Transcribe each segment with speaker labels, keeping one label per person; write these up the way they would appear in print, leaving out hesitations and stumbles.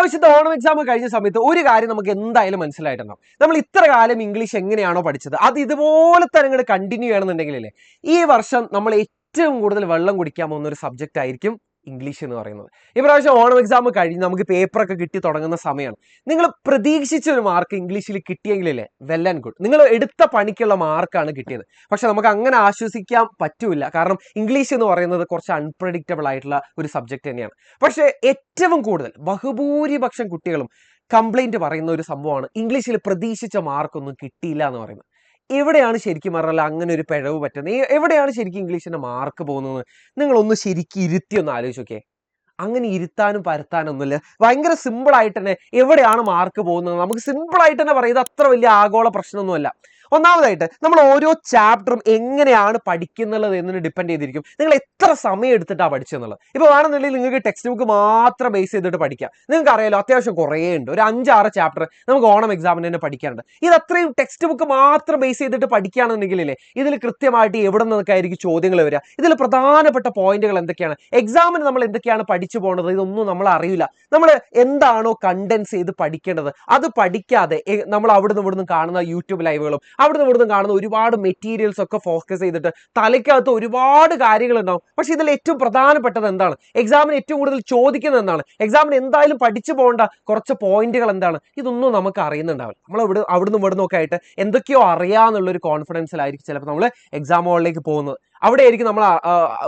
Speaker 1: ഇപ്രാവശ്യത്തെ ഓണം എക്സാം കഴിഞ്ഞ സമയത്ത് ഒരു കാര്യം നമുക്ക് എന്തായാലും മനസ്സിലായിട്ടുണ്ടാവും. നമ്മൾ ഇത്ര കാലം ഇംഗ്ലീഷ് എങ്ങനെയാണോ പഠിച്ചത് അത് ഇതുപോലെ തന്നെ ഇങ്ങോട്ട് കണ്ടിന്യൂ ചെയ്യണമെന്നുണ്ടെങ്കിലേ ഈ വർഷം നമ്മൾ ഏറ്റവും കൂടുതൽ വെള്ളം കുടിക്കാൻ പോകുന്ന ഒരു സബ്ജക്റ്റ് ആയിരിക്കും ഇംഗ്ലീഷ് എന്ന് പറയുന്നത്. ഇപ്രാവശ്യം ഓണം എക്സാം കഴിഞ്ഞ് നമുക്ക് പേപ്പറൊക്കെ കിട്ടി തുടങ്ങുന്ന സമയമാണ്. നിങ്ങൾ പ്രതീക്ഷിച്ച ഒരു മാർക്ക് ഇംഗ്ലീഷിൽ കിട്ടിയെങ്കിലേ വെൽ ആൻഡ് ഗുഡ്, നിങ്ങൾ എടുത്ത പണിക്കുള്ള മാർക്കാണ് കിട്ടിയത്. പക്ഷെ നമുക്ക് അങ്ങനെ ആശ്വസിക്കാൻ പറ്റൂല. കാരണം ഇംഗ്ലീഷ് എന്ന് പറയുന്നത് കുറച്ച് അൺപ്രഡിക്റ്റബിൾ ആയിട്ടുള്ള ഒരു സബ്ജക്റ്റ് തന്നെയാണ്. പക്ഷെ ഏറ്റവും കൂടുതൽ ബഹുഭൂരിപക്ഷം കുട്ടികളും കംപ്ലൈന്റ് പറയുന്ന ഒരു സംഭവമാണ് ഇംഗ്ലീഷിൽ പ്രതീക്ഷിച്ച മാർക്കൊന്നും കിട്ടിയില്ല എന്ന് പറയുന്നത്. എവിടെയാണ് ശരിക്കും പറഞ്ഞാൽ അങ്ങനെ ഒരു പിഴവ് പറ്റുന്നത്? എവിടെയാണ് ശരിക്കും ഇംഗ്ലീഷിന്റെ മാർക്ക് പോകുന്നത്? നിങ്ങളൊന്ന് ശരിക്കും ഇരുത്തി ഒന്ന് ആലോചിച്ച് നോക്കിയേ. അങ്ങനെ ഇരുത്താനും പരത്താനും ഒന്നുമില്ല. ഭയങ്കര സിമ്പിൾ ആയിട്ട് തന്നെ എവിടെയാണ് മാർക്ക് പോകുന്നത് നമുക്ക് സിമ്പിൾ ആയിട്ട് തന്നെ പറയുന്നത് അത്ര വലിയ ആഗോള പ്രശ്നമൊന്നുമല്ല. ഒന്നാമതായിട്ട് നമ്മൾ ഓരോ ചാപ്റ്ററും എങ്ങനെയാണ് പഠിക്കുന്നുള്ളത് എന്നതിന് ഡിപ്പെൻഡ് ചെയ്തിരിക്കും നിങ്ങൾ എത്ര സമയം എടുത്തിട്ടാണ് പഠിച്ചെന്നുള്ളത്. ഇപ്പോൾ വേണമെന്നുണ്ടെങ്കിൽ നിങ്ങൾക്ക് ടെക്സ്റ്റ് ബുക്ക് മാത്രം ബേസ് ചെയ്തിട്ട് പഠിക്കാം. നിങ്ങൾക്ക് അറിയാലോ അത്യാവശ്യം കുറേ ഉണ്ട്, ഒരു 5-6 ചാപ്റ്റർ നമുക്ക് ഓണം എക്സാമിന് തന്നെ പഠിക്കാനുണ്ട്. ഇത് അത്രയും ടെക്സ്റ്റ് ബുക്ക് മാത്രം ബേസ് ചെയ്തിട്ട് പഠിക്കുകയാണെന്നുണ്ടെങ്കിലേ ഇതിൽ കൃത്യമായിട്ട് എവിടെ നിന്നൊക്കെ ആയിരിക്കും ചോദ്യങ്ങൾ വരിക, ഇതിൽ പ്രധാനപ്പെട്ട പോയിന്റുകൾ എന്തൊക്കെയാണ്, എക്സാമിന് നമ്മൾ എന്തൊക്കെയാണ് പഠിച്ചു പോകുന്നത്, ഇതൊന്നും നമ്മൾ അറിയില്ല. നമ്മൾ എന്താണോ കണ്ടൻസ് ചെയ്ത് പഠിക്കേണ്ടത് അത് പഠിക്കാതെ നമ്മൾ അവിടുന്ന് ഇവിടുന്ന് കാണുന്ന യൂട്യൂബ് ലൈവുകളും അവിടുന്ന് ഇവിടുന്ന് കാണുന്ന ഒരുപാട് മെറ്റീരിയൽസ് ഒക്കെ ഫോക്കസ് ചെയ്തിട്ട് തലയ്ക്കകത്ത് ഒരുപാട് കാര്യങ്ങൾ ഉണ്ടാവും. പക്ഷെ ഇതിൽ ഏറ്റവും പ്രധാനപ്പെട്ടത് എന്താണ്, എക്സാമിന് ഏറ്റവും കൂടുതൽ ചോദിക്കുന്നത് എന്താണ്, എക്സാമിന് എന്തായാലും പഠിച്ചു പോകേണ്ട കുറച്ച് പോയിന്റുകൾ എന്താണ്, ഇതൊന്നും നമുക്ക് അറിയുന്നുണ്ടാവില്ല. നമ്മൾ അവിടുന്ന് ഇവിടുന്ന് ഒക്കെ ആയിട്ട് എന്തൊക്കെയോ അറിയാന്നുള്ളൊരു കോൺഫിഡൻസിലായിരിക്കും ചിലപ്പോൾ നമ്മൾ എക്സാം ഹോളിലേക്ക് പോകുന്നത്. അവിടെ ആയിരിക്കും നമ്മൾ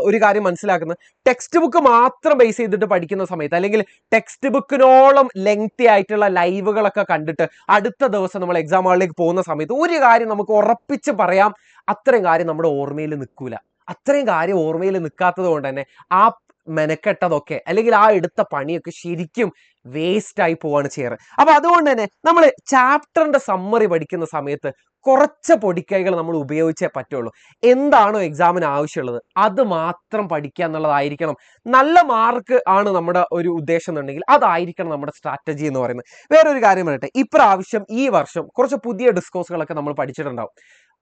Speaker 1: ഒരു കാര്യം മനസ്സിലാക്കുന്നത്, ടെക്സ്റ്റ് ബുക്ക് മാത്രം ബേസ് ചെയ്തിട്ട് പഠിക്കുന്ന സമയത്ത് അല്ലെങ്കിൽ ടെക്സ്റ്റ് ബുക്കിനോളം ലെങ്തി ആയിട്ടുള്ള ലൈവുകളൊക്കെ കണ്ടിട്ട് അടുത്ത ദിവസം നമ്മൾ എക്സാം ഹാളിലേക്ക് പോകുന്ന സമയത്ത് ഒരു കാര്യം നമുക്ക് ഉറപ്പിച്ച് പറയാം, അത്രയും കാര്യം നമ്മുടെ ഓർമ്മയിൽ നിൽക്കൂല. അത്രയും കാര്യം ഓർമ്മയിൽ നിൽക്കാത്തത് കൊണ്ട് തന്നെ ആ മെനക്കെട്ടതൊക്കെ അല്ലെങ്കിൽ ആ എടുത്ത പണിയൊക്കെ ശരിക്കും വേസ്റ്റ് ആയി പോവാണ് ചെയ്യാറ്. അപ്പൊ അതുകൊണ്ട് തന്നെ നമ്മൾ ചാപ്റ്ററിന്റെ സമ്മറി പഠിക്കുന്ന സമയത്ത് കുറച്ച് പൊടിക്കൈകൾ നമ്മൾ ഉപയോഗിച്ചേ പറ്റുള്ളൂ. എന്താണോ എക്സാമിന് ആവശ്യമുള്ളത് അത് മാത്രം പഠിക്കുക എന്നുള്ളതായിരിക്കണം. നല്ല മാർക്ക് ആണ് നമ്മുടെ ഒരു ഉദ്ദേശം എന്നുണ്ടെങ്കിൽ അതായിരിക്കണം നമ്മുടെ സ്ട്രാറ്റജി എന്ന് പറയുന്നത്. വേറൊരു കാര്യം പറയട്ടെ, ഇപ്രാവശ്യം ഈ വർഷം കുറച്ച് പുതിയ ഡിസ്കോഴ്സുകളൊക്കെ നമ്മൾ പഠിച്ചിട്ടുണ്ടാവും.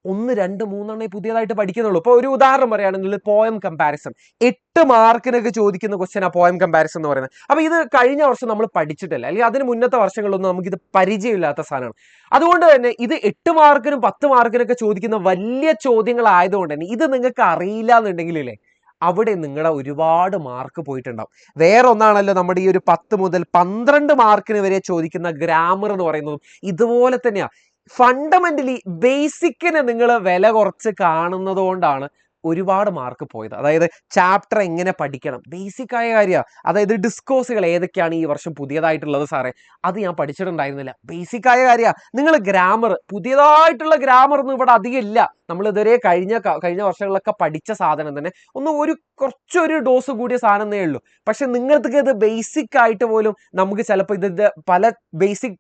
Speaker 1: 1, 2, 3 പുതിയതായിട്ട് പഠിക്കുന്നുള്ളൂ. ഇപ്പോൾ ഒരു ഉദാഹരണം പറയുകയാണെങ്കിൽ പോയം കമ്പാരിസൺ 8 മാർക്കിനൊക്കെ ചോദിക്കുന്ന ക്വസ്റ്റ്യൻ ആ പോയം കമ്പാരിസൺ എന്ന് പറയുന്നത്. അപ്പൊ ഇത് കഴിഞ്ഞ വർഷം നമ്മൾ പഠിച്ചിട്ടില്ല, അല്ലെങ്കിൽ അതിന് മുന്നത്തെ വർഷങ്ങളിലൊന്നും നമുക്ക് ഇത് പരിചയമില്ലാത്ത സാധനമാണ്. അതുകൊണ്ട് തന്നെ ഇത് 8 മാർക്കിനും 10 മാർക്കിനൊക്കെ ചോദിക്കുന്ന വലിയ ചോദ്യങ്ങളായതുകൊണ്ട് തന്നെ ഇത് നിങ്ങൾക്ക് അറിയില്ല എന്നുണ്ടെങ്കിലേ അവിടെ നിങ്ങളുടെ ഒരുപാട് മാർക്ക് പോയിട്ടുണ്ടാവും. വേറെ ഒന്നാണല്ലോ നമ്മുടെ ഈ ഒരു 10 മുതൽ 12 മാർക്കിന് വരെ ചോദിക്കുന്ന ഗ്രാമർ എന്ന് പറയുന്നതും ഇതുപോലെ തന്നെയാണ്. ഫണ്ടമെന്റലി ബേസിക്കിന് നിങ്ങൾ വില കുറച്ച് കാണുന്നത് കൊണ്ടാണ് ഒരുപാട് മാർക്ക് പോയത്. അതായത് ചാപ്റ്റർ എങ്ങനെ പഠിക്കണം, ബേസിക് ആയ കാര്യമാണ്. അതായത് ഡിസ്കോഴ്സുകൾ ഏതൊക്കെയാണ് ഈ വർഷം പുതിയതായിട്ടുള്ളത് സാറേ, അത് ഞാൻ പഠിച്ചിട്ടുണ്ടായിരുന്നില്ല. ബേസിക് ആയ കാര്യമാണ്. നിങ്ങൾ ഗ്രാമർ, പുതിയതായിട്ടുള്ള ഗ്രാമർ ഒന്നും ഇവിടെ അധികം ഇല്ല. നമ്മൾ ഇതുവരെ കഴിഞ്ഞ വർഷങ്ങളിലൊക്കെ പഠിച്ച സാധനം തന്നെ കുറച്ചൊരു ഡോസ് കൂടിയ സാധനം തന്നേ ഉള്ളൂ. പക്ഷെ നിങ്ങൾക്ക് ഇത് ബേസിക് ആയിട്ട് പോലും നമുക്ക് ചിലപ്പോൾ ഇതിന്റെ പല ബേസിക്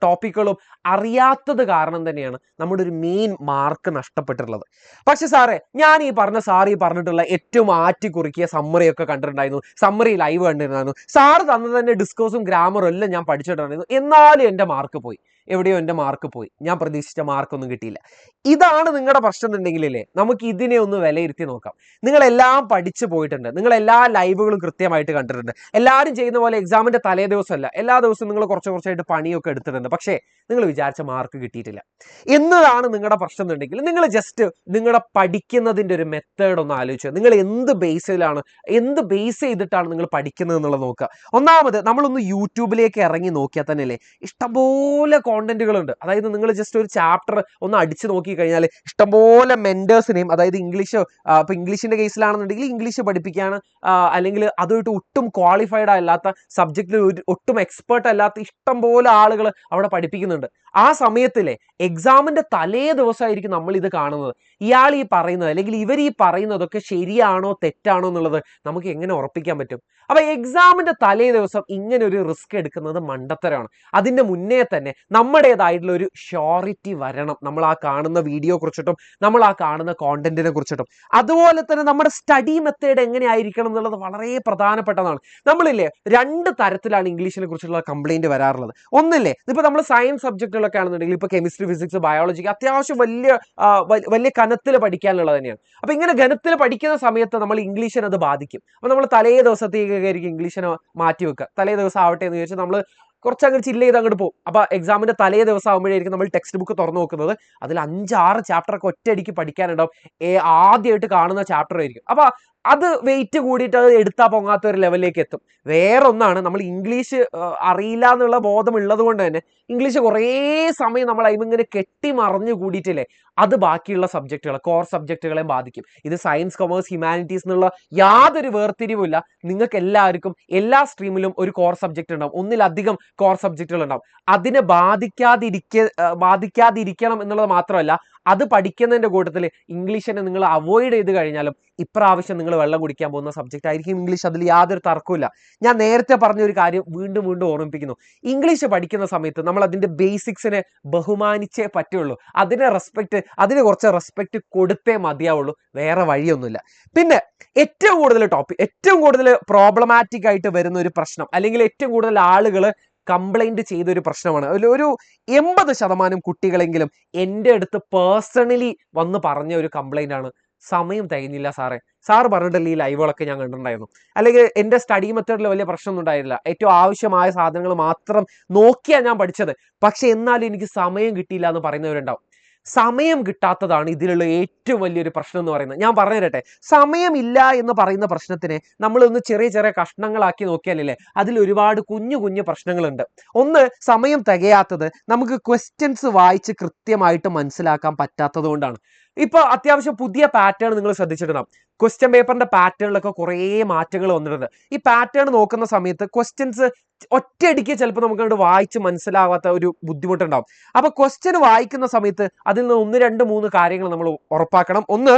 Speaker 1: ടോപ്പിക്കുകളും അറിയാത്തത് കാരണം തന്നെയാണ് നമ്മുടെ ഒരു മെയിൻ മാർക്ക് നഷ്ടപ്പെട്ടിട്ടുള്ളത്. പക്ഷെ സാറേ ഞാൻ ഈ പറഞ്ഞിട്ടുള്ള ഏറ്റവും ആറ്റിക്കുറിക്കിയ സമ്മറിയൊക്കെ കണ്ടിട്ടുണ്ടായിരുന്നു, സമ്മറി ലൈവ് കണ്ടിരുന്നു, സാറ് തന്നെ തന്നെ ഡിസ്കോസും ഗ്രാമറും എല്ലാം ഞാൻ പഠിച്ചിട്ടുണ്ടായിരുന്നു. എന്നാലും എൻ്റെ മാർക്ക് പോയി, എവിടെയോ എൻ്റെ മാർക്ക് പോയി, ഞാൻ പ്രതീക്ഷിച്ച മാർക്കൊന്നും കിട്ടിയില്ല. ഇതാണ് നിങ്ങളുടെ പ്രശ്നം എന്നുണ്ടെങ്കിലേ നമുക്ക് ഇതിനെ ഒന്ന് വിലയിരുത്തി നോക്കാം. നിങ്ങളെല്ലാം പഠിച്ചു പോയിട്ടുണ്ട്, നിങ്ങൾ എല്ലാ ലൈവുകളും കൃത്യമായിട്ട് കണ്ടിട്ടുണ്ട്, എല്ലാവരും ചെയ്യുന്ന പോലെ എക്സാമിന്റെ തലേ ദിവസമല്ല, എല്ലാ ദിവസവും നിങ്ങൾ കുറച്ചായിട്ട് പണിയൊക്കെ എടുത്തിട്ടുണ്ട്. പക്ഷേ നിങ്ങൾ വിചാരിച്ച മാർക്ക് കിട്ടിയിട്ടില്ല എന്നതാണ് നിങ്ങളുടെ പ്രശ്നം എന്നുണ്ടെങ്കിൽ നിങ്ങൾ ജസ്റ്റ് നിങ്ങളുടെ പഠിക്കുന്നതിൻ്റെ ഒരു മെത്തേഡ് ഒന്ന് ആലോചിക്കുക. നിങ്ങൾ എന്ത് ബേസ് ചെയ്തിട്ടാണ് നിങ്ങൾ പഠിക്കുന്നത് എന്നുള്ളത് നോക്കുക. ഒന്നാമത് നമ്മളൊന്ന് യൂട്യൂബിലേക്ക് ഇറങ്ങി നോക്കിയാൽ തന്നെയല്ലേ ഇഷ്ടംപോലെ കോണ്ടന്റുകളുണ്ട്. അതായത് നിങ്ങൾ ജസ്റ്റ് ഒരു ചാപ്റ്റർ ഒന്ന് അടിച്ചു നോക്കി കഴിഞ്ഞാൽ ഇഷ്ടംപോലെ മെന്റേഴ്സിനെയും, അതായത് ഇപ്പൊ ഇംഗ്ലീഷിന്റെ കേസിലാണെന്നുണ്ടെങ്കിൽ ഇംഗ്ലീഷ് പഠിപ്പിക്കുകയാണ്, അല്ലെങ്കിൽ അതുമായിട്ട് ഒട്ടും ക്വാളിഫൈഡ് അല്ലാത്ത സബ്ജക്റ്റിൽ ഒട്ടും എക്സ്പേർട്ട് അല്ലാത്ത ഇഷ്ടംപോലെ ആളുകൾ അവിടെ പഠിപ്പിക്കുന്നുണ്ട്. ആ സമയത്തിലെ എക്സാമിന്റെ തലേ ദിവസമായിരിക്കും നമ്മൾ ഇത് കാണുന്നത്. ഇയാൾ ഈ പറയുന്നത് അല്ലെങ്കിൽ ഇവർ ഈ പറയുന്നതൊക്കെ ശരിയാണോ തെറ്റാണോ എന്നുള്ളത് നമുക്ക് എങ്ങനെ ഉറപ്പിക്കാൻ പറ്റും? അപ്പൊ എക്സാമിന്റെ തലേ ദിവസം ഇങ്ങനെ ഒരു റിസ്ക് എടുക്കുന്നത് മണ്ടത്തരമാണ്. അതിന്റെ മുന്നേ തന്നെ നമ്മുടേതായിട്ടുള്ള ഒരു ഷ്യോറിറ്റി വരണം, നമ്മൾ ആ കാണുന്ന വീഡിയോ കുറിച്ചിട്ടും നമ്മൾ ആ കാണുന്ന കോണ്ടന്റിനെ കുറിച്ചിട്ടും. അതുപോലെ തന്നെ നമ്മുടെ സ്റ്റഡി മെത്തേഡ് എങ്ങനെയായിരിക്കണം എന്നുള്ളത് വളരെ പ്രധാനപ്പെട്ടതാണ്. നമ്മളില്ലേ 2 തരത്തിലാണ് ഇംഗ്ലീഷിനെ കുറിച്ചുള്ള കംപ്ലൈന്റ് വരാറുള്ളത്. ഒന്നില്ലേ, ഇപ്പൊ നമ്മൾ സയൻസ് സബ്ജക്റ്റുകളൊക്കെ ആണെന്നുണ്ടെങ്കിൽ ഇപ്പൊ കെമിസ്ട്രി, ഫിസിക്സ്, ബയോളജി അത്യാവശ്യം വലിയ കനത്തിൽ പഠിക്കാനുള്ളത് തന്നെയാണ്. അപ്പൊ ഇങ്ങനെ ഘനത്തിൽ പഠിക്കുന്ന സമയത്ത് നമ്മൾ ഇംഗ്ലീഷിനെ അത് ബാധിക്കും. അപ്പൊ നമ്മൾ തലേ ദിവസത്തേക്ക് ഇംഗ്ലീഷിനെ മാറ്റി വെക്കുക, തലേ ദിവസം ആവട്ടെ എന്ന് ചോദിച്ചാൽ നമ്മൾ കുറച്ച് അങ്ങ് ചില്ല് ചെയ്ത് അങ്ങോട്ട് പോകും. അപ്പൊ എക്സാമിന്റെ തലേ ദിവസം ആകുമ്പോഴായിരിക്കും നമ്മൾ ടെക്സ്റ്റ് ബുക്ക് തുറന്നു നോക്കുന്നത്. അതിൽ 5-6 ചാപ്റ്റർ ഒക്കെ ഒറ്റയടിക്ക് പഠിക്കാനുണ്ടാവും. ആദ്യമായിട്ട് കാണുന്ന ചാപ്റ്റർ ആയിരിക്കും. അപ്പൊ അത് വെയിറ്റ് കൂടിയിട്ട് അത് എടുത്താൽ പൊങ്ങാത്ത ഒരു ലെവലിലേക്ക് എത്തും. വേറൊന്നാണ്, നമ്മൾ ഇംഗ്ലീഷ് അറിയില്ല എന്നുള്ള ബോധം ഉള്ളത് കൊണ്ട് തന്നെ ഇംഗ്ലീഷ് കുറേ സമയം നമ്മൾ അതിങ്ങനെ കെട്ടി മറിഞ്ഞു കൂടിയിട്ടില്ലേ, അത് ബാക്കിയുള്ള സബ്ജക്റ്റുകൾ, കോർ സബ്ജക്റ്റുകളെ ബാധിക്കും. ഇത് സയൻസ്, കൊമേഴ്സ്, ഹ്യൂമാനിറ്റീസ് എന്നുള്ള യാതൊരു വേർതിരിവുമില്ല. നിങ്ങൾക്ക് എല്ലാവർക്കും എല്ലാ സ്ട്രീമിലും ഒരു കോർ സബ്ജക്റ്റ് ഉണ്ടാവും, ഒന്നിലധികം കോർ സബ്ജക്റ്റുകൾ ഉണ്ടാവും. അതിനെ ബാധിക്കാതിരിക്കണം എന്നുള്ളത് മാത്രമല്ല, അത് പഠിക്കുന്നതിന്റെ കൂട്ടത്തിൽ ഇംഗ്ലീഷിനെ നിങ്ങൾ അവോയ്ഡ് ചെയ്ത് കഴിഞ്ഞാലും ഇപ്രാവശ്യം നിങ്ങൾ വെള്ളം കുടിക്കാൻ പോകുന്ന സബ്ജക്റ്റ് ആയിരിക്കും ഇംഗ്ലീഷ്. അതിൽ യാതൊരു തർക്കമില്ല. ഞാൻ നേരത്തെ പറഞ്ഞ ഒരു കാര്യം വീണ്ടും വീണ്ടും ഓർമ്മിപ്പിക്കുന്നു. ഇംഗ്ലീഷ് പഠിക്കുന്ന സമയത്ത് നമ്മൾ അതിന്റെ ബേസിക്സിനെ ബഹുമാനിച്ചേ പറ്റുള്ളൂ. അതിന് കുറച്ച് റെസ്പെക്ട് കൊടുത്തേ മതിയാവുള്ളൂ. വേറെ വഴിയൊന്നുമില്ല. പിന്നെ ഏറ്റവും കൂടുതൽ പ്രോബ്ലമാറ്റിക് ആയിട്ട് വരുന്ന ഒരു പ്രശ്നം, അല്ലെങ്കിൽ ഏറ്റവും കൂടുതൽ ആളുകൾ കംപ്ലൈന്റ് ചെയ്തൊരു പ്രശ്നമാണ്. ഒരു 80% കുട്ടികളെങ്കിലും എൻ്റെ അടുത്ത് പേഴ്സണലി വന്ന് പറഞ്ഞ ഒരു കംപ്ലൈന്റ് ആണ്, സമയം തികഞ്ഞില്ല സാറ് പറഞ്ഞിട്ടില്ല ഈ ലൈവുകളൊക്കെ ഞാൻ കണ്ടിട്ടുണ്ടായിരുന്നു. അല്ലെങ്കിൽ എൻ്റെ സ്റ്റഡി മെത്തേഡിൽ വലിയ പ്രശ്നമൊന്നും ഉണ്ടായില്ല, ഏറ്റവും ആവശ്യമായ സാധനങ്ങൾ മാത്രം നോക്കിയാണ് ഞാൻ പഠിച്ചത്, പക്ഷെ എന്നാലും എനിക്ക് സമയം കിട്ടിയില്ല എന്ന് പറയുന്നവരുണ്ടാവും. സമയം കിട്ടാത്തതാണ് ഇതിലുള്ള ഏറ്റവും വലിയൊരു പ്രശ്നം എന്ന് പറയുന്നത്. ഞാൻ പറഞ്ഞു തരട്ടെ, സമയമില്ല എന്ന് പറയുന്ന പ്രശ്നത്തിനെ നമ്മളൊന്ന് ചെറിയ ചെറിയ കഷ്ണങ്ങളാക്കി നോക്കിയാലല്ലേ അതിൽ ഒരുപാട് കുഞ്ഞു കുഞ്ഞു പ്രശ്നങ്ങളുണ്ട്. ഒന്ന്, സമയം തികയാത്തത് നമുക്ക് ക്വസ്റ്റ്യൻസ് വായിച്ച് കൃത്യമായിട്ട് മനസ്സിലാക്കാൻ പറ്റാത്തത് കൊണ്ടാണ്. ഇപ്പൊ അത്യാവശ്യം പുതിയ പാറ്റേൺ നിങ്ങൾ ശ്രദ്ധിച്ചിട്ടുണ്ടാവും. ക്വസ്റ്റ്യൻ പേപ്പറിന്റെ പാറ്റേണിലൊക്കെ കുറേ മാറ്റങ്ങൾ വന്നിട്ടുണ്ട്. ഈ പാറ്റേൺ നോക്കുന്ന സമയത്ത് ക്വസ്റ്റ്യൻസ് ഒറ്റയടിക്ക് ചിലപ്പോൾ നമുക്ക് വായിച്ച് മനസ്സിലാവാത്ത ഒരു ബുദ്ധിമുട്ടുണ്ടാവും. അപ്പൊ ക്വസ്റ്റ്യൻ വായിക്കുന്ന സമയത്ത് അതിൽ നിന്ന് 1, 2, 3 കാര്യങ്ങൾ നമ്മൾ ഉറപ്പാക്കണം. ഒന്ന്,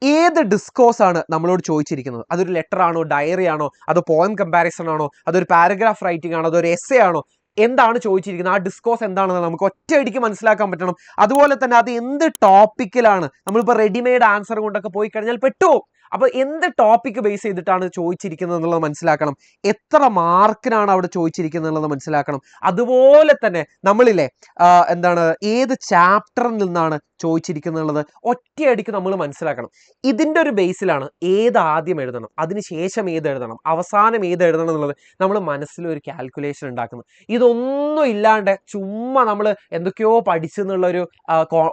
Speaker 1: ഏത് ഡിസ്കോഴ്സ് ആണ് നമ്മളോട് ചോദിച്ചിരിക്കുന്നത്? അതൊരു ലെറ്റർ ആണോ, ഡയറി ആണോ, അതോ പോയം കമ്പാരിസൺ ആണോ, അതൊരു പാരഗ്രാഫ് റൈറ്റിംഗ് ആണോ, അതൊരു എസ്സേ ആണോ? എന്താണ് ചോദിച്ചിരിക്കുന്നത്, ആ ഡിസ്കോഴ്സ് എന്താണെന്ന് നമുക്ക് ഒറ്റയടിക്ക് മനസ്സിലാക്കാൻ പറ്റണം. അതുപോലെ തന്നെ അത് എന്ത് ടോപ്പിക്കിലാണ്. നമ്മളിപ്പോൾ റെഡിമെയ്ഡ് ആൻസർ കൊണ്ടൊക്കെ പോയി കഴിഞ്ഞാൽ പെട്ടുപോകും. അപ്പൊ എന്ത് ടോപ്പിക് ബേസ് ചെയ്തിട്ടാണ് ചോദിച്ചിരിക്കുന്നത് എന്നുള്ളത് മനസ്സിലാക്കണം. എത്ര മാർക്കിനാണ് അവിടെ ചോദിച്ചിരിക്കുന്നത് എന്നുള്ളത് മനസ്സിലാക്കണം. അതുപോലെ തന്നെ നമ്മളില്ലേ ഏത് ചാപ്റ്ററിൽ നിന്നാണ് ചോദിച്ചിരിക്കുന്നത് എന്നുള്ളത് ഒറ്റയടിക്ക് നമ്മൾ മനസ്സിലാക്കണം. ഇതിന്റെ ഒരു ബേസിലാണ് ഏത് ആദ്യം എഴുതണം, അതിനുശേഷം ഏത് എഴുതണം, അവസാനം ഏത് എഴുതണം എന്നുള്ളത് നമ്മൾ മനസ്സിൽ ഒരു കാൽക്കുലേഷൻ ഉണ്ടാക്കുന്നത്. ഇതൊന്നും ഇല്ലാണ്ട് ചുമ്മാ നമ്മൾ എന്തൊക്കെയോ പഠിച്ചെന്നുള്ള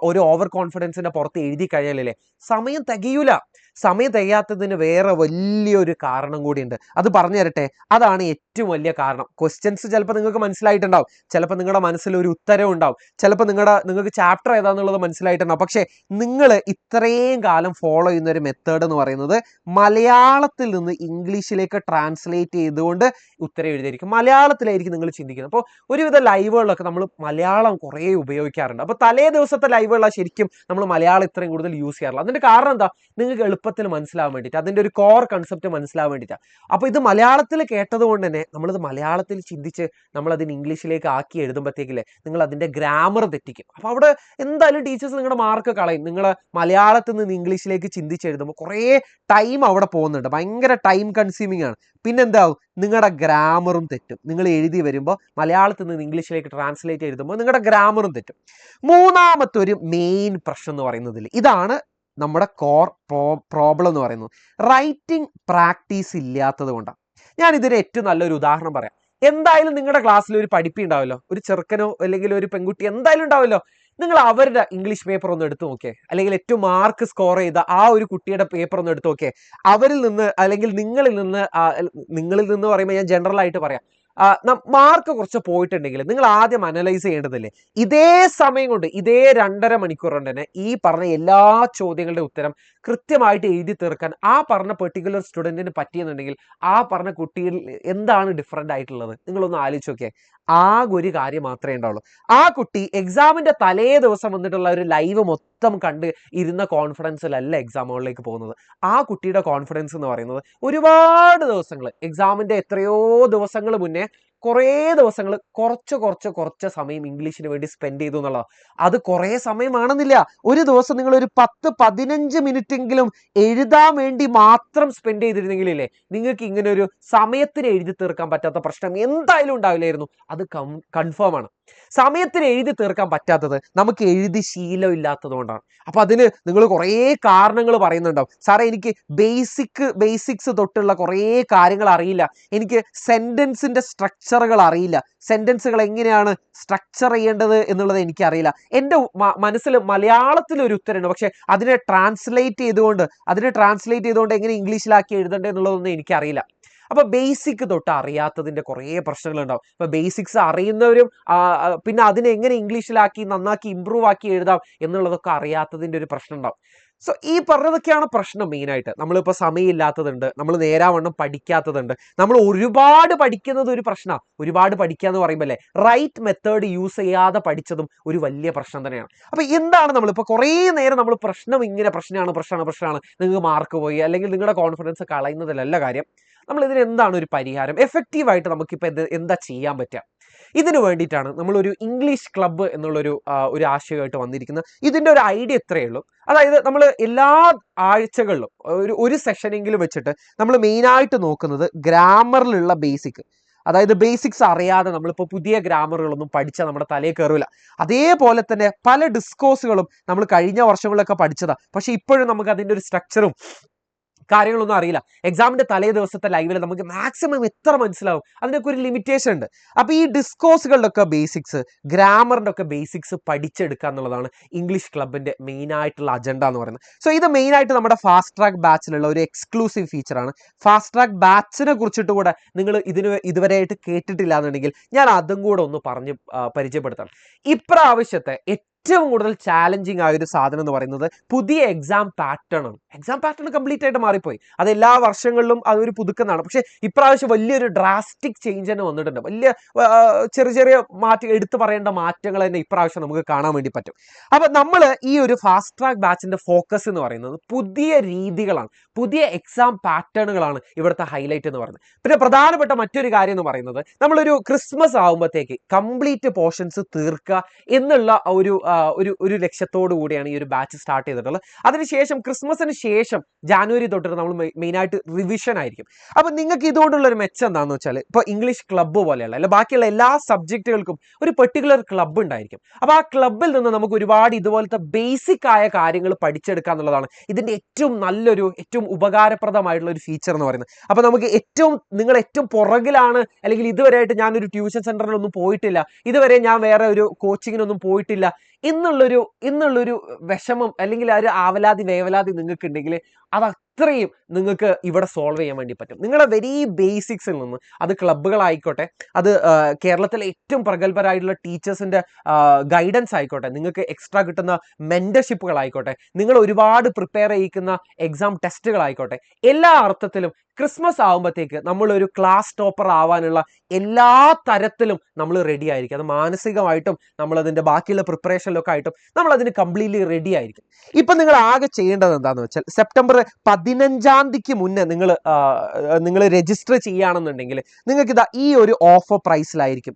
Speaker 1: ഒരു ഓവർ കോൺഫിഡൻസിന്റെ പുറത്ത് എഴുതി കഴിഞ്ഞാലല്ലേ സമയം തികയൂല. സമയം തികയാത്തതിന് വേറെ വലിയൊരു കാരണം കൂടിയുണ്ട്. അത് പറഞ്ഞു തരട്ടെ. അതാണ് ഏറ്റവും വലിയ കാരണം. ക്വസ്റ്റ്യൻസ് ചിലപ്പോൾ നിങ്ങൾക്ക് മനസ്സിലായിട്ടുണ്ടാവും, ചിലപ്പോൾ നിങ്ങളുടെ മനസ്സിൽ ഒരു ഉത്തരം ഉണ്ടാവും, ചിലപ്പോൾ നിങ്ങൾക്ക് ചാപ്റ്റർ ഏതാന്നുള്ളത് മനസ്സിലായിട്ടുണ്ടാവും. പക്ഷേ നിങ്ങൾ ഇത്രയും കാലം ഫോളോ ചെയ്യുന്ന ഒരു മെത്തേഡ് എന്ന് പറയുന്നത് മലയാളത്തിൽ നിന്ന് ഇംഗ്ലീഷിലേക്ക് ട്രാൻസ്ലേറ്റ് ചെയ്തുകൊണ്ട് ഉത്തരം എഴുതിയിരിക്കും. മലയാളത്തിലായിരിക്കും നിങ്ങൾ ചിന്തിക്കുന്നത്. അപ്പോൾ ഒരുവിധ ലൈവുകളിലൊക്കെ നമ്മൾ മലയാളം കുറേ ഉപയോഗിക്കാറുണ്ട്. അപ്പോൾ തലേ ദിവസത്തെ ലൈവുകളാണ് ശരിക്കും നമ്മൾ മലയാളം ഇത്രയും കൂടുതൽ യൂസ് ചെയ്യാറുള്ളത്. അതിന്റെ കാരണം എന്താ? നിങ്ങൾക്ക് എളുപ്പത്തിൽ മനസ്സിലാവാൻ വേണ്ടിയിട്ട്, അതിന്റെ ഒരു കോർ കൺസെപ്റ്റ് മനസ്സിലാവാൻ വേണ്ടിയിട്ടാണ്. അപ്പോൾ ഇത് മലയാളത്തിൽ കേട്ടത് കൊണ്ട് തന്നെ നമ്മളത് മലയാളത്തിൽ ചിന്തിച്ച് നമ്മളതിന് ഇംഗ്ലീഷിലേക്ക് ആക്കി എഴുതുമ്പോഴത്തേക്കില്ലേ നിങ്ങൾ അതിന്റെ ഗ്രാമർ തെറ്റിക്കും. അപ്പോൾ അവിടെ എന്തായാലും ടീച്ചേഴ്സ് നിങ്ങളുടെ മാർക്ക് കളയും. നിങ്ങൾ മലയാളത്തിൽ നിന്ന് ഇംഗ്ലീഷിലേക്ക് ചിന്തിച്ച് എഴുതുമ്പോൾ കുറേ ടൈം അവിടെ പോകുന്നുണ്ട്, ഭയങ്കര ടൈം കൺസ്യൂമിങ് ആണ്. പിന്നെന്താവും, നിങ്ങളുടെ ഗ്രാമറും തെറ്റും. നിങ്ങൾ എഴുതി വരുമ്പോൾ മലയാളത്തിൽ നിന്ന് ഇംഗ്ലീഷിലേക്ക് ട്രാൻസ്ലേറ്റ് എഴുതുമ്പോൾ നിങ്ങളുടെ ഗ്രാമറും തെറ്റും. മൂന്നാമത്തെ ഒരു മെയിൻ പ്രശ്നം എന്ന് പറയുന്നതിൽ ഇതാണ് നമ്മുടെ കോർ പ്രോബ്ലം എന്ന് പറയുന്നത്. റൈറ്റിംഗ് പ്രാക്ടീസ് ഇല്ലാത്തത് കൊണ്ടാണ്. ഞാൻ ഇതിന് ഏറ്റവും നല്ലൊരു ഉദാഹരണം പറയാം. എന്തായാലും നിങ്ങളുടെ ക്ലാസ്സിൽ ഒരു പഠിപ്പി ഉണ്ടാവല്ലോ, ഒരു ചെറുക്കനോ അല്ലെങ്കിൽ ഒരു പെൺകുട്ടി എന്തായാലും ഉണ്ടാവല്ലോ. നിങ്ങൾ അവരുടെ ഇംഗ്ലീഷ് പേപ്പർ ഒന്ന് എടുത്തു നോക്കിയേ, അല്ലെങ്കിൽ ഏറ്റവും മാർക്ക് സ്കോർ ചെയ്ത ആ ഒരു കുട്ടിയുടെ പേപ്പർ ഒന്ന് എടുത്തു നോക്കിയേ. അവരിൽ നിന്ന് അല്ലെങ്കിൽ നിങ്ങളിൽ നിന്ന് പറയുമ്പോൾ ഞാൻ ജനറൽ ആയിട്ട് പറയാം, മാർക്ക് കുറച്ച് പോയിട്ടുണ്ടെങ്കിൽ നിങ്ങൾ ആദ്യം അനലൈസ് ചെയ്യേണ്ടതില്ലേ, ഇതേ സമയം കൊണ്ട്, ഇതേ 2.5 മണിക്കൂർ കൊണ്ട് തന്നെ ഈ പറഞ്ഞ എല്ലാ ചോദ്യങ്ങളുടെ ഉത്തരം കൃത്യമായിട്ട് എഴുതി തീർക്കാൻ ആ പറഞ്ഞ പെർട്ടിക്കുലർ സ്റ്റുഡൻറ്റിന് പറ്റിയെന്നുണ്ടെങ്കിൽ ആ പറഞ്ഞ കുട്ടിയിൽ എന്താണ് ഡിഫറൻ്റ് ആയിട്ടുള്ളത് നിങ്ങളൊന്ന് ആലോചിച്ച് നോക്കിയേ. ആകെ ഒരു കാര്യം മാത്രമേ ഉണ്ടാവുള്ളൂ. ആ കുട്ടി എക്സാമിന്റെ തലേ ദിവസം വന്നിട്ടുള്ള ഒരു ലൈവ് മൊത്തം കണ്ട് ഇരുന്ന കോൺഫിഡൻസിലല്ല എക്സാം ഹോളിലേക്ക് പോകുന്നത്. ആ കുട്ടിയുടെ കോൺഫിഡൻസ് എന്ന് പറയുന്നത് ഒരുപാട് ദിവസങ്ങൾ, എക്സാമിന്റെ എത്രയോ ദിവസങ്ങൾ മുന്നേ കുറേ ദിവസങ്ങൾ കുറച്ച് സമയം ഇംഗ്ലീഷിന് വേണ്ടി സ്പെൻഡ് ചെയ്തു എന്നുള്ളതാണ്. അത് കുറേ സമയമാണെന്നില്ല. ഒരു ദിവസം നിങ്ങൾ ഒരു 10-15 മിനിറ്റെങ്കിലും എഴുതാൻ വേണ്ടി മാത്രം സ്പെൻഡ് ചെയ്തിരുന്നെങ്കിലേ നിങ്ങൾക്ക് ഇങ്ങനെ ഒരു സമയത്തിന് എഴുതി തീർക്കാൻ പറ്റാത്ത പ്രശ്നം എന്തായാലും ഉണ്ടാവില്ലായിരുന്നു. അത് കൺഫേം ആണ്. സമയത്തിന് എഴുതി തീർക്കാൻ പറ്റാത്തത് നമുക്ക് എഴുതി ശീലം ഇല്ലാത്തത് കൊണ്ടാണ്. അപ്പൊ അതിന് നിങ്ങൾ കുറേ കാരണങ്ങൾ പറയുന്നുണ്ടാവും. സാറേ എനിക്ക് ബേസിക്സ് തൊട്ടുള്ള കുറേ കാര്യങ്ങൾ അറിയില്ല, എനിക്ക് സെന്റൻസിന്റെ സ്ട്രക്ചറുകൾ അറിയില്ല, സെന്റൻസുകൾ എങ്ങനെയാണ് സ്ട്രക്ചർ ചെയ്യേണ്ടത് എന്നുള്ളത് എനിക്കറിയില്ല. എൻ്റെ മനസ്സിൽ മലയാളത്തിൽ ഒരു ഉത്തരമുണ്ട്, പക്ഷെ അതിനെ ട്രാൻസ്ലേറ്റ് ചെയ്തുകൊണ്ട് എങ്ങനെ ഇംഗ്ലീഷിലാക്കി എഴുതേണ്ടത് എന്നുള്ളതൊന്നും എനിക്കറിയില്ല. അപ്പൊ ബേസിക് തൊട്ട് അറിയാത്തതിന്റെ കുറേ പ്രശ്നങ്ങളുണ്ടാവും. അപ്പൊ ബേസിക്സ് അറിയുന്നവരും പിന്നെ അതിനെ എങ്ങനെ ഇംഗ്ലീഷിലാക്കി നന്നാക്കി ഇമ്പ്രൂവ് ആക്കി എഴുതാം എന്നുള്ളതൊക്കെ അറിയാത്തതിന്റെ ഒരു പ്രശ്നം ഉണ്ടാവും. സോ ഈ പറഞ്ഞതൊക്കെയാണ് പ്രശ്നം മെയിനായിട്ട്. നമ്മളിപ്പോൾ സമയമില്ലാത്തതുണ്ട്, നമ്മൾ നേരാവണ്ണം പഠിക്കാത്തതുണ്ട്, നമ്മൾ ഒരുപാട് പഠിക്കുന്നത് ഒരു പ്രശ്നമാണ്. ഒരുപാട് പഠിക്കുക എന്ന് പറയുമ്പോൾ അല്ലേ, റൈറ്റ് മെത്തേഡ് യൂസ് ചെയ്യാതെ പഠിച്ചതും ഒരു വലിയ പ്രശ്നം തന്നെയാണ്. അപ്പൊ എന്താണ് നമ്മളിപ്പോൾ കുറേ നേരം നമ്മൾ പ്രശ്നമാണ് നിങ്ങൾക്ക് മാർക്ക് പോയി അല്ലെങ്കിൽ നിങ്ങളുടെ കോൺഫിഡൻസ് കളയുന്നതിലല്ല കാര്യം. നമ്മൾ ഇതിന് എന്താണ് ഒരു പരിഹാരം, എഫക്റ്റീവായിട്ട് നമുക്കിപ്പോൾ എന്താ ചെയ്യാൻ പറ്റുക? ഇതിനു വേണ്ടിയിട്ടാണ് നമ്മളൊരു ഇംഗ്ലീഷ് ക്ലബ്ബ് എന്നുള്ളൊരു ആശയമായിട്ട് വന്നിരിക്കുന്നത്. ഇതിൻ്റെ ഒരു ഐഡിയ ഇത്രയേ ഉള്ളൂ. അതായത് നമ്മൾ എല്ലാ ആഴ്ചകളിലും ഒരു സെഷനെങ്കിലും വെച്ചിട്ട് നമ്മൾ മെയിനായിട്ട് നോക്കുന്നത് ഗ്രാമറിലുള്ള അതായത് ബേസിക്സ് അറിയാതെ നമ്മളിപ്പോൾ പുതിയ ഗ്രാമറുകളൊന്നും പഠിച്ചാൽ നമ്മുടെ തലയിൽ കയറില്ല. അതേപോലെ തന്നെ പല ഡിസ്കോഴ്സുകളും നമ്മൾ കഴിഞ്ഞ വർഷങ്ങളിലൊക്കെ പഠിച്ചതാണ്, പക്ഷെ ഇപ്പോഴും നമുക്ക് അതിൻ്റെ ഒരു സ്ട്രക്ചറും കാര്യങ്ങളൊന്നും അറിയില്ല. എക്സാമിന്റെ തലേ ദിവസത്തെ ലൈവിൽ നമുക്ക് മാക്സിമം എത്ര മനസ്സിലാവും, അതിനൊക്കെ ഒരു ലിമിറ്റേഷൻ ഉണ്ട്. അപ്പൊ ഈ ഡിസ്കോഴ്സുകളുടെ ഒക്കെ ബേസിക്സ്, ഗ്രാമറിന്റെ ഒക്കെ ബേസിക്സ് പഠിച്ചെടുക്കുക എന്നുള്ളതാണ് ഇംഗ്ലീഷ് ക്ലബിന്റെ മെയിൻ ആയിട്ടുള്ള അജണ്ട എന്ന് പറയുന്നത്. സോ ഇത് മെയിൻ ആയിട്ട് നമ്മുടെ ഫാസ്റ്റ് ട്രാക്ക് ബാച്ചിലുള്ള ഒരു എക്സ്ക്ലൂസീവ് ഫീച്ചറാണ്. ഫാസ്റ്റ് ട്രാക്ക് ബാച്ചിനെ കുറിച്ചിട്ട് കൂടെ നിങ്ങൾ ഇതുവരെയായിട്ട് കേട്ടിട്ടില്ല എന്നുണ്ടെങ്കിൽ ഞാൻ അതും കൂടെ ഒന്ന് പറഞ്ഞ് പരിചയപ്പെടുത്താം. ഇപ്രാവശ്യത്തെ ഏറ്റവും കൂടുതൽ ചാലഞ്ചിങ് ആയ ഒരു സാധനം എന്ന് പറയുന്നത് പുതിയ എക്സാം പാറ്റേൺ ആണ്. എക്സാം പാറ്റേൺ കംപ്ലീറ്റ് ആയിട്ട് മാറിപ്പോയി. അത് എല്ലാ വർഷങ്ങളിലും അതൊരു പുതുക്കുന്നതാണ്, പക്ഷെ ഇപ്രാവശ്യം വലിയൊരു ഡ്രാസ്റ്റിക് ചേഞ്ച് തന്നെ വന്നിട്ടുണ്ട്. വലിയ ചെറിയ എടുത്തു പറയേണ്ട മാറ്റങ്ങൾ തന്നെ ഇപ്രാവശ്യം നമുക്ക് കാണാൻ വേണ്ടി പറ്റും. അപ്പൊ നമ്മൾ ഈ ഒരു ഫാസ്റ്റ് ട്രാക്ക് ബാച്ചിന്റെ ഫോക്കസ് എന്ന് പറയുന്നത് പുതിയ രീതികളാണ്, പുതിയ എക്സാം പാറ്റേണുകളാണ് ഇവിടുത്തെ ഹൈലൈറ്റ് എന്ന് പറയുന്നത്. പിന്നെ പ്രധാനപ്പെട്ട മറ്റൊരു കാര്യം എന്ന് പറയുന്നത് നമ്മളൊരു ക്രിസ്മസ് ആകുമ്പോഴത്തേക്ക് കംപ്ലീറ്റ് പോർഷൻസ് തീർക്കുക എന്നുള്ള ഒരു ലക്ഷ്യത്തോടു കൂടിയാണ് ഈ ഒരു ബാച്ച് സ്റ്റാർട്ട് ചെയ്തിട്ടുള്ളത്. അതിനുശേഷം ക്രിസ്മസിന് ശേഷം ജാനുവരി തൊട്ടിട്ട് നമ്മൾ മെയിനായിട്ട് റിവിഷൻ ആയിരിക്കും. അപ്പൊ നിങ്ങൾക്ക് ഇതുകൊണ്ടുള്ള ഒരു മെച്ചം എന്താണെന്ന് വെച്ചാൽ, ഇപ്പോൾ ഇംഗ്ലീഷ് ക്ലബ്ബ് പോലെയുള്ള അല്ല ബാക്കിയുള്ള എല്ലാ സബ്ജക്റ്റുകൾക്കും ഒരു പെർട്ടിക്കുലർ ക്ലബ്ബ് ഉണ്ടായിരിക്കും. അപ്പൊ ആ ക്ലബ്ബിൽ നിന്ന് നമുക്ക് ഒരുപാട് ഇതുപോലത്തെ ബേസിക് ആയ കാര്യങ്ങൾ പഠിച്ചെടുക്കുക എന്നുള്ളതാണ് ഇതിന്റെ ഏറ്റവും ഉപകാരപ്രദമായിട്ടുള്ള ഒരു ഫീച്ചർ എന്ന് പറയുന്നത്. അപ്പൊ നമുക്ക് നിങ്ങൾ ഏറ്റവും പുറകിലാണ്, അല്ലെങ്കിൽ ഇതുവരെയായിട്ട് ഞാനൊരു ട്യൂഷൻ സെന്ററിലൊന്നും പോയിട്ടില്ല, ഇതുവരെ ഞാൻ വേറെ ഒരു കോച്ചിങ്ങിനൊന്നും പോയിട്ടില്ല എന്നുള്ളൊരു വിഷമം അല്ലെങ്കിൽ ആ ഒരു വേവലാതി നിങ്ങൾക്ക് ഉണ്ടെങ്കിൽ അത് അത്രയും നിങ്ങൾക്ക് ഇവിടെ സോൾവ് ചെയ്യാൻ വേണ്ടി പറ്റും. നിങ്ങളുടെ വെരി ബേസിക്സിൽ നിന്ന്, അത് ക്ലബ്ബുകളായിക്കോട്ടെ, അത് കേരളത്തിലെ ഏറ്റവും പ്രഗത്ഭരായിട്ടുള്ള ടീച്ചേഴ്സിന്റെ ഗൈഡൻസ് ആയിക്കോട്ടെ, നിങ്ങൾക്ക് എക്സ്ട്രാ കിട്ടുന്ന മെന്റർഷിപ്പുകളായിക്കോട്ടെ, നിങ്ങൾ ഒരുപാട് പ്രിപ്പയർ ചെയ്യിക്കുന്ന എക്സാം ടെസ്റ്റുകളായിക്കോട്ടെ, എല്ലാ അർത്ഥത്തിലും ക്രിസ്മസ് ആകുമ്പോഴത്തേക്ക് നമ്മളൊരു ക്ലാസ് ടോപ്പർ ആവാനുള്ള എല്ലാ തരത്തിലും നമ്മൾ റെഡി ആയിരിക്കും. അത് മാനസികമായിട്ടും നമ്മളതിൻ്റെ ബാക്കിയുള്ള പ്രിപ്പറേഷനിലൊക്കെ ആയിട്ടും നമ്മളതിന് കംപ്ലീറ്റ്ലി റെഡി ആയിരിക്കും. ഇപ്പം നിങ്ങൾ ആകെ ചെയ്യേണ്ടത് എന്താണെന്ന് വെച്ചാൽ, സെപ്റ്റംബർ 15 തീയതിക്ക് മുന്നേ നിങ്ങൾ രജിസ്റ്റർ ചെയ്യുകയാണെന്നുണ്ടെങ്കിൽ നിങ്ങൾക്ക് ഇതാ ഈ ഒരു ഓഫർ പ്രൈസിലായിരിക്കും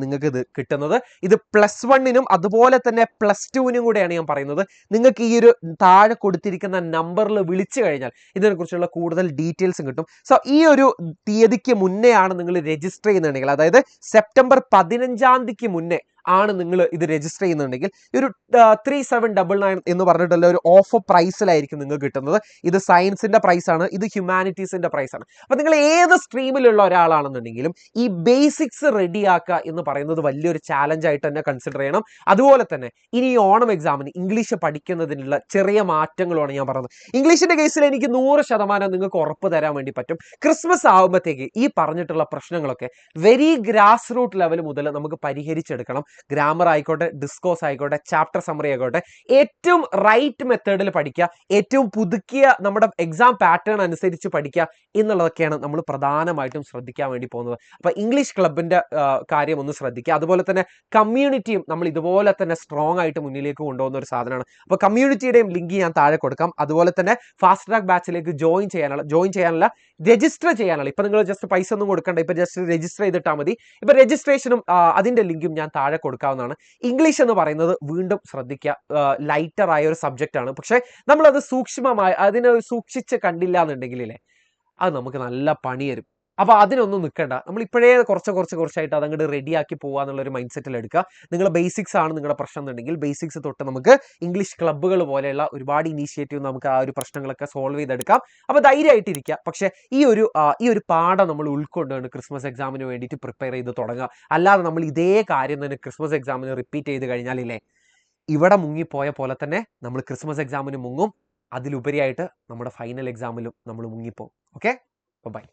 Speaker 1: നിങ്ങൾക്ക് ഇത് കിട്ടുന്നത്. ഇത് +1-നും അതുപോലെ തന്നെ +2-നും കൂടെയാണ് ഞാൻ പറയുന്നത്. നിങ്ങൾക്ക് ഈ ഒരു താഴെ കൊടുത്തിരിക്കുന്ന നമ്പറിൽ വിളിച്ചു കഴിഞ്ഞാൽ ഇതിനെക്കുറിച്ചുള്ള കൂടുതൽ ഡീറ്റെയിൽസും കിട്ടും. സോ ഈ ഒരു തീയതിക്ക് മുന്നേ ആണ് നിങ്ങൾ രജിസ്റ്റർ ചെയ്യുന്നുണ്ടെങ്കിൽ, അതായത് സെപ്റ്റംബർ 15 തീയതിക്ക് മുന്നേ ആണ് നിങ്ങൾ ഇത് രജിസ്റ്റർ ചെയ്യുന്നുണ്ടെങ്കിൽ ഒരു 3799 എന്ന് പറഞ്ഞിട്ടുള്ള ഒരു ഓഫർ പ്രൈസിലായിരിക്കും നിങ്ങൾക്ക് കിട്ടുന്നത്. ഇത് സയൻസിന്റെ പ്രൈസാണ്, ഇത് ഹ്യൂമാനിറ്റീസിന്റെ പ്രൈസാണ്. അപ്പൊ നിങ്ങൾ ഏത് സ്ട്രീമിലുള്ള ഒരാളാണെന്നുണ്ടെങ്കിലും ഈ ബേസിക്സ് റെഡിയാക്കുക എന്ന് പറയുന്നത് വലിയൊരു ചാലഞ്ച് ആയിട്ട് തന്നെ കൺസിഡർ ചെയ്യണം. അതുപോലെ തന്നെ ഇനി ഈ ഓണം എക്സാമിന് ഇംഗ്ലീഷ് പഠിക്കുന്നതിനുള്ള ചെറിയ മാറ്റങ്ങളുമാണ് ഞാൻ പറഞ്ഞത്. ഇംഗ്ലീഷിന്റെ കേസിൽ എനിക്ക് 100% നിങ്ങൾക്ക് ഉറപ്പ് തരാൻ വേണ്ടി പറ്റും. ക്രിസ്മസ് ആകുമ്പോഴത്തേക്ക് ഈ പറഞ്ഞിട്ടുള്ള പ്രശ്നങ്ങളൊക്കെ വെരി ഗ്രാസ് റൂട്ട് ലെവൽ മുതൽ നമുക്ക് പരിഹരിച്ചെടുക്കണം. ഗ്രാമർ ആയിക്കോട്ടെ, ഡിസ്കോസ് ആയിക്കോട്ടെ, ചാപ്റ്റർ സമ്മറി ആയിക്കോട്ടെ, ഏറ്റവും റൈറ്റ് മെത്തേഡിൽ പഠിക്കുക, ഏറ്റവും പുതുക്കിയ നമ്മുടെ എക്സാം പാറ്റേൺ അനുസരിച്ച് പഠിക്കുക എന്നുള്ളതൊക്കെയാണ് നമ്മൾ പ്രധാനമായിട്ടും ശ്രദ്ധിക്കാൻ വേണ്ടി പോകുന്നത്. അപ്പൊ ഇംഗ്ലീഷ് ക്ലബിന്റെ കാര്യം ഒന്ന് ശ്രദ്ധിക്കുക. അതുപോലെ തന്നെ കമ്മ്യൂണിറ്റിയും നമ്മൾ ഇതുപോലെ തന്നെ സ്ട്രോങ് ആയിട്ട് മുന്നിലേക്ക് കൊണ്ടുപോകുന്ന ഒരു സാധനമാണ്. അപ്പൊ കമ്മ്യൂണിറ്റിയുടെയും ലിങ്ക് ഞാൻ താഴെ കൊടുക്കാം. അതുപോലെ തന്നെ ഫാസ്റ്റ് ട്രാക്ക് ബാച്ചിലേക്ക് ജോയിൻ ചെയ്യാനുള്ള രജിസ്റ്റർ ചെയ്യാനുള്ള, ഇപ്പൊ നിങ്ങൾ ജസ്റ്റ് പൈസ ഒന്നും കൊടുക്കണ്ട, ഇപ്പൊ ജസ്റ്റ് രജിസ്റ്റർ ചെയ്തിട്ടാൽ മതി. ഇപ്പൊ രജിസ്ട്രേഷനും അതിന്റെ ലിങ്കും ഞാൻ താഴെ കൊടുക്കാവുന്നതാണ്. ഇംഗ്ലീഷ് എന്ന് പറയുന്നത് വീണ്ടും ശ്രദ്ധിക്കുക, ലൈറ്റർ ആയ ഒരു സബ്ജക്റ്റ് ആണ്. പക്ഷെ നമ്മളത് സൂക്ഷിച്ച് കണ്ടില്ല എന്നുണ്ടെങ്കിലേ അത് നമുക്ക് നല്ല പണി തരും. അപ്പോൾ അതിനൊന്നും നിൽക്കണ്ട. നമ്മൾ ഇപ്പോഴേ കുറച്ചായിട്ട് അതങ്ങോട്ട് റെഡിയാക്കി പോകുക എന്നുള്ളൊരു മൈൻഡ് സെറ്റിൽ എടുക്കുക. നിങ്ങൾ ബേസിക്സ് ആണ് നിങ്ങളുടെ പ്രശ്നം എന്നുണ്ടെങ്കിൽ ബേസിക്സ് തൊട്ട് നമുക്ക് ഇംഗ്ലീഷ് ക്ലബ്ബുകൾ പോലെയുള്ള ഒരുപാട് ഇനീഷ്യേറ്റീവ് നമുക്ക് ആ ഒരു പ്രശ്നങ്ങളൊക്കെ സോൾവ് ചെയ്തെടുക്കാം. അപ്പോൾ ധൈര്യമായിട്ടിരിക്കുക. പക്ഷേ ഈ ഒരു പാഠം നമ്മൾ ഉൾക്കൊണ്ടാണ് ക്രിസ്മസ് എക്സാമിന് വേണ്ടിയിട്ട് പ്രിപ്പയർ ചെയ്ത് തുടങ്ങുക. അല്ലാതെ നമ്മൾ ഇതേ കാര്യം തന്നെ ക്രിസ്മസ് എക്സാമിന് റിപ്പീറ്റ് ചെയ്ത് കഴിഞ്ഞാലില്ലേ, ഇവിടെ മുങ്ങിപ്പോയ പോലെ തന്നെ നമ്മൾ ക്രിസ്മസ് എക്സാമിന് മുങ്ങും. അതിലുപരിയായിട്ട് നമ്മുടെ ഫൈനൽ എക്സാമിലും നമ്മൾ മുങ്ങിപ്പോകും. Okay, by.